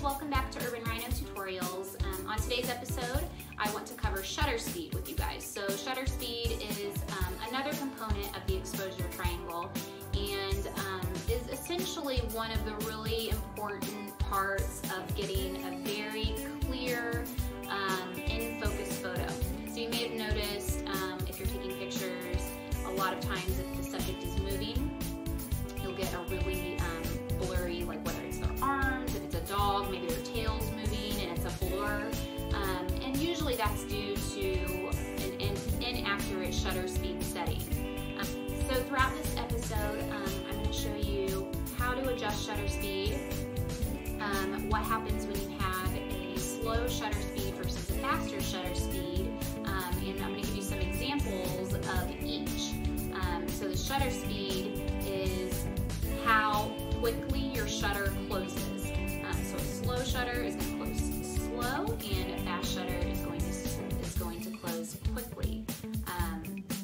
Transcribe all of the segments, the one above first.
welcome back to Urban Rhino Tutorials. On today's episode, I want to cover shutter speed with you guys. So shutter speed is another component of the exposure triangle and is essentially one of the really important parts of getting a very clear, in-focus photo. So you may have noticed if you're taking pictures, a lot of times if the subject is moving, you'll get a really blurry, like whether it's their arms, if it's a dog, maybe their tail's moving and it's a blur. And usually that's due to an inaccurate shutter speed setting. So throughout this episode, I'm going to show you how to adjust shutter speed, what happens when you have a slow shutter speed versus a faster shutter speed, and I'm going to give you some examples of each. So the shutter speed is how quickly your shutter closes. So a slow shutter is going to close slow, and a fast shutter is going to close quickly.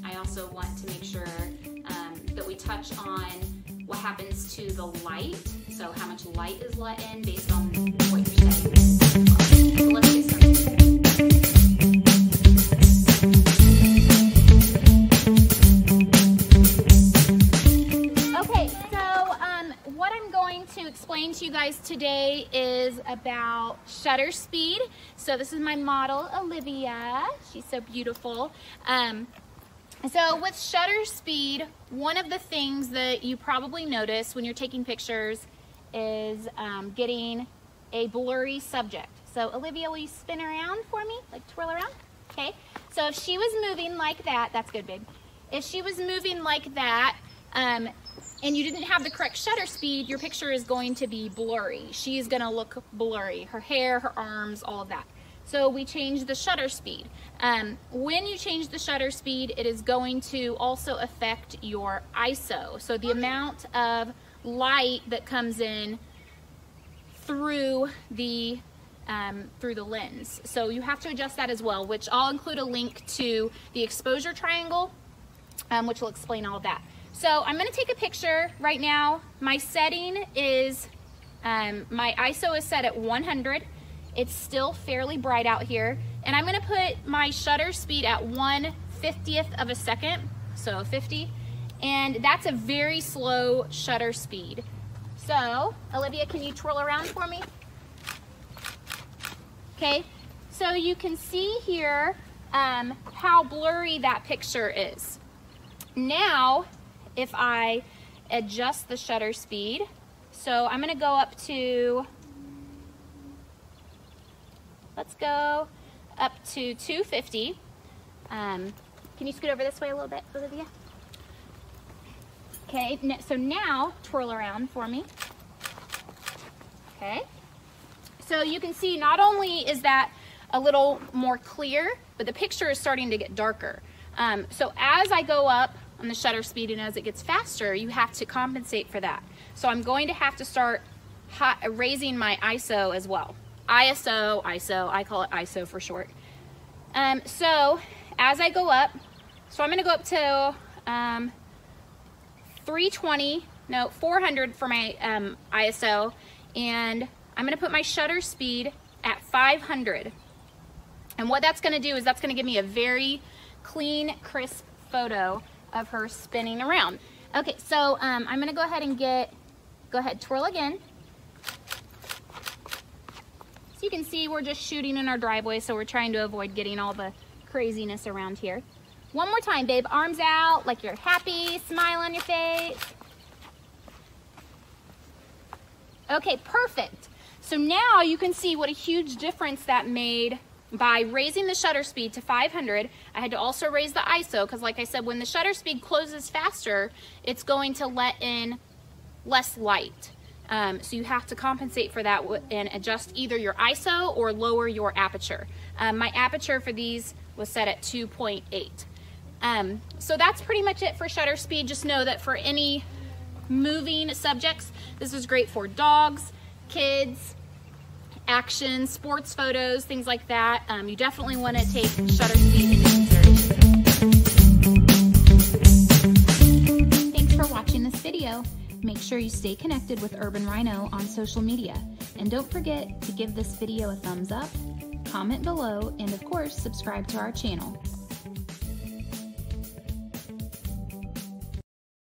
I also want to make sure that we touch on what happens to the light, so how much light is let in based on what you're setting. So let's get started. Explain to you guys today is about shutter speed. So this is my model Olivia. She's so beautiful. So with shutter speed, one of the things that you probably notice when you're taking pictures is getting a blurry subject. So Olivia, will you spin around for me? Like twirl around? Okay. So if she was moving like that, that's good, babe. If she was moving like that, and you didn't have the correct shutter speed, your picture is going to be blurry. She's gonna look blurry. Her hair, her arms, all of that. So we change the shutter speed. When you change the shutter speed, it is going to also affect your ISO. So the amount of light that comes in through the lens. So you have to adjust that as well, which I'll include a link to the exposure triangle, which will explain all of that. So I'm gonna take a picture right now. My setting is, my ISO is set at 100. It's still fairly bright out here. And I'm gonna put my shutter speed at 1/50th of a second, so 50. And that's a very slow shutter speed. So, Olivia, can you twirl around for me? Okay, so you can see here how blurry that picture is. Now, if I adjust the shutter speed, so I'm gonna go up to, let's go up to 250. Can you scoot over this way a little bit, Olivia? Okay, so now twirl around for me. Okay, so you can see not only is that a little more clear, but the picture is starting to get darker. So as I go up on the shutter speed and as it gets faster, you have to compensate for that. So I'm going to have to start raising my ISO as well. ISO, I call it ISO for short. So as I go up, so I'm gonna go up to 400 for my ISO, and I'm gonna put my shutter speed at 500. And what that's gonna do is that's gonna give me a very clean, crisp photo of her spinning around. Okay, so I'm gonna go ahead and twirl again. So you can see we're just shooting in our driveway, so we're trying to avoid getting all the craziness around here. One more time, babe, arms out, like you're happy, smile on your face. Okay, perfect. So now you can see what a huge difference that made by raising the shutter speed to 500. I had to also raise the ISO because, like I said, when the shutter speed closes faster, it's going to let in less light. So you have to compensate for that and adjust either your ISO or lower your aperture. My aperture for these was set at 2.8. So that's pretty much it for shutter speed. Just know that for any moving subjects, this is great for dogs, kids, action, sports photos, things like that. You definitely want to take shutter speed into consideration. Thanks for watching this video. Make sure you stay connected with Urban Rhino on social media. And don't forget to give this video a thumbs up, comment below, and of course, subscribe to our channel.